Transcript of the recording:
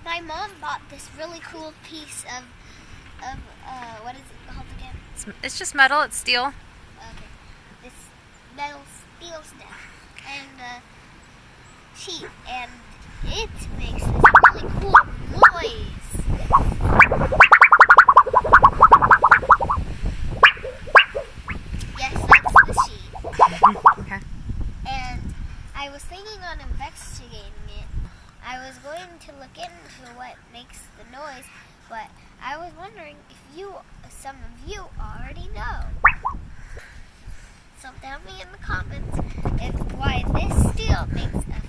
my mom bought this really cool piece of what is it called again? It's just metal. It's steel. Okay, this metal steel stuff and sheet, and it makes this really cool noise. Yes, that's the sheet. Okay. And I was thinking on investigating it. I was going to look into what makes the noise, but I was wondering if some of you already know. So tell me in the comments why this steel makes a